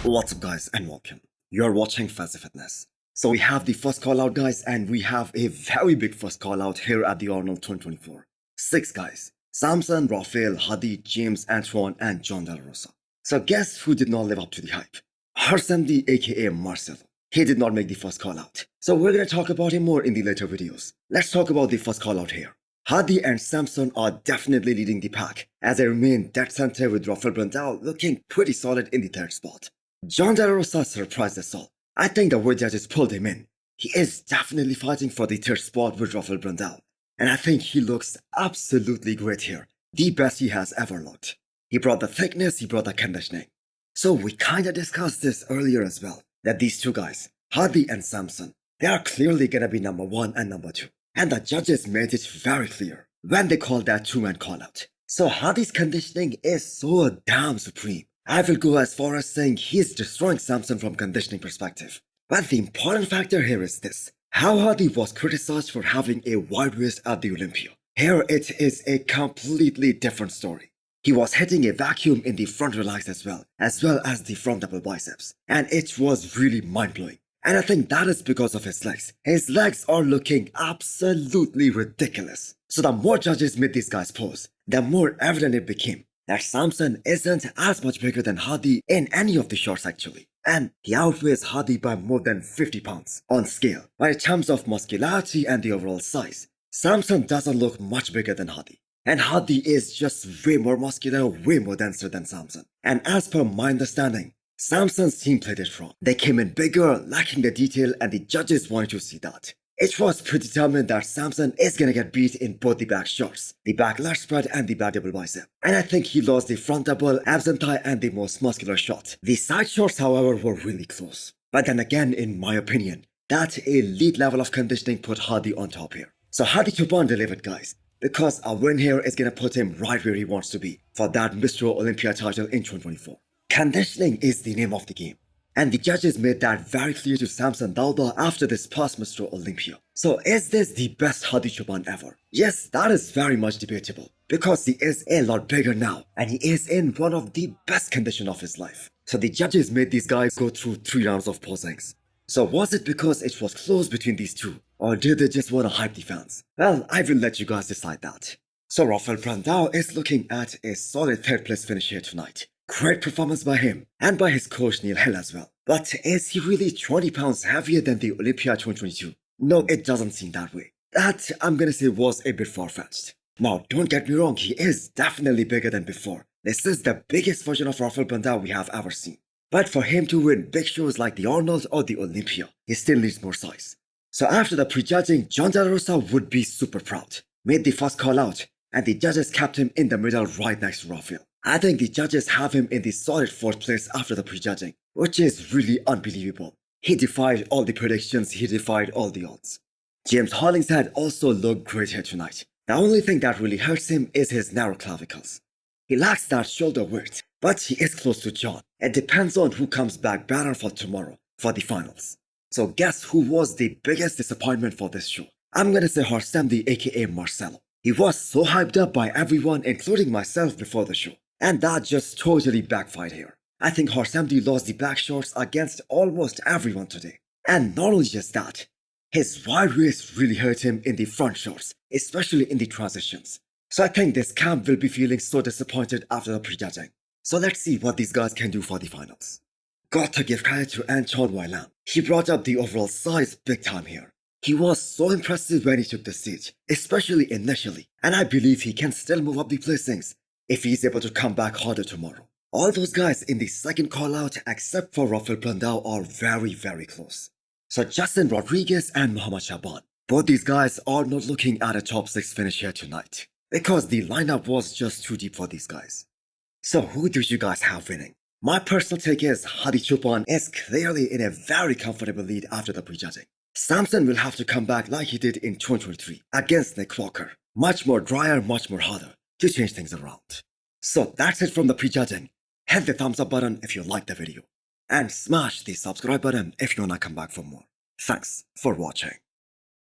What's up guys and welcome. You're watching Fazi Fitness. So we have the first call out guys, and we have a very big first call out here at the Arnold 2024. 6 guys. Samson, Rafael, Hadi, James, Antoine and John De La Rosa. So guess who did not live up to the hype? Harsamdi aka Marcelo. He did not make the first call out. So we're gonna talk about him more in the later videos. Let's talk about the first call out here. Hadi and Samson are definitely leading the pack, as they remain dead center with Rafael Brandao looking pretty solid in the 3rd spot. John De La Rosa surprised us all. I think the way judges pulled him in. He is definitely fighting for the 3rd spot with Rafael Brandao, and I think he looks absolutely great here. The best he has ever looked. He brought the thickness, he brought the conditioning. So we kinda discussed this earlier as well, that these two guys, Hadi and Samson, they are clearly gonna be number 1 and number 2. And the judges made it very clear when they called that 2-man call out. So Hadi's conditioning is so damn supreme. I will go as far as saying he's destroying Samson from conditioning perspective. But the important factor here is this: how Hadi was criticized for having a wide waist at the Olympia. Here it is a completely different story. He was hitting a vacuum in the front relax as well as the front double biceps. And it was really mind-blowing. And I think that is because of his legs. His legs are looking absolutely ridiculous. So the more judges made these guys pose, the more evident it became that Samson isn't as much bigger than Hadi in any of the shots actually. And he outweighs Hadi by more than 50 pounds on scale. But in terms of muscularity and the overall size, Samson doesn't look much bigger than Hadi. And Hadi is just way more muscular, way more denser than Samson. And as per my understanding, Samson's team played it wrong. They came in bigger, lacking the detail, and the judges wanted to see that. It was predetermined that Samson is gonna get beat in both the back shots, the back lat spread and the back double bicep. And I think he lost the front double, abs and thigh and the most muscular shot. The side shots however were really close. But then again, in my opinion, that elite level of conditioning put Hadi on top here. So Hadi Choopan delivered guys, because a win here is gonna put him right where he wants to be for that Mr. Olympia title in 2024. Conditioning is the name of the game. And the judges made that very clear to Samson Dauda after this past Mr. Olympia. So is this the best Hadi Choopan ever? Yes, that is very much debatable, because he is a lot bigger now and he is in one of the best condition of his life. So the judges made these guys go through 3 rounds of posings. So was it because it was close between these two, or did they just want to hype the fans? Well, I will let you guys decide that. So Rafael Brandao is looking at a solid 3rd place finish here tonight. Great performance by him and by his coach Neil Hill as well. But is he really 20 pounds heavier than the Olympia 2022? No, it doesn't seem that way. That, I'm gonna say, was a bit far-fetched. Now, don't get me wrong, he is definitely bigger than before. This is the biggest version of Rafael Brandao we have ever seen. But for him to win big shows like the Arnold or the Olympia, he still needs more size. So after the prejudging, John De La Rosa would be super proud. Made the first call out, and the judges kept him in the middle right next to Rafael. I think the judges have him in the solid 4th place after the prejudging, which is really unbelievable. He defied all the predictions, he defied all the odds. James Hollingshead also looked great here tonight. The only thing that really hurts him is his narrow clavicles. He lacks that shoulder width, but he is close to John. It depends on who comes back better for tomorrow, for the finals. So guess who was the biggest disappointment for this show? I'm gonna say Harsamdi aka Marcelo. He was so hyped up by everyone, including myself, before the show. And that just totally backfired here. I think Harsamdi lost the back shots against almost everyone today. And not only just that, his wide waist really hurt him in the front shots, especially in the transitions. So I think this camp will be feeling so disappointed after the prejudging. So let's see what these guys can do for the finals. Got to give credit to Antoine. He brought up the overall size big time here. He was so impressive when he took the stage, especially initially. And I believe he can still move up the placings if he's able to come back harder tomorrow. All those guys in the 2nd call out except for Rafael Brandao are very close. So Justin Rodriguez and Muhammad Shaban, both these guys are not looking at a top 6 finish here tonight, because the lineup was just too deep for these guys. So who do you guys have winning? My personal take is Hadi Choopan is clearly in a very comfortable lead after the prejudging. Samson will have to come back like he did in 2023 against Nick Walker. Much more drier, much more harder to change things around. So that's it from the prejudging. Hit the thumbs up button if you liked the video. And smash the subscribe button if you wanna come back for more. Thanks for watching.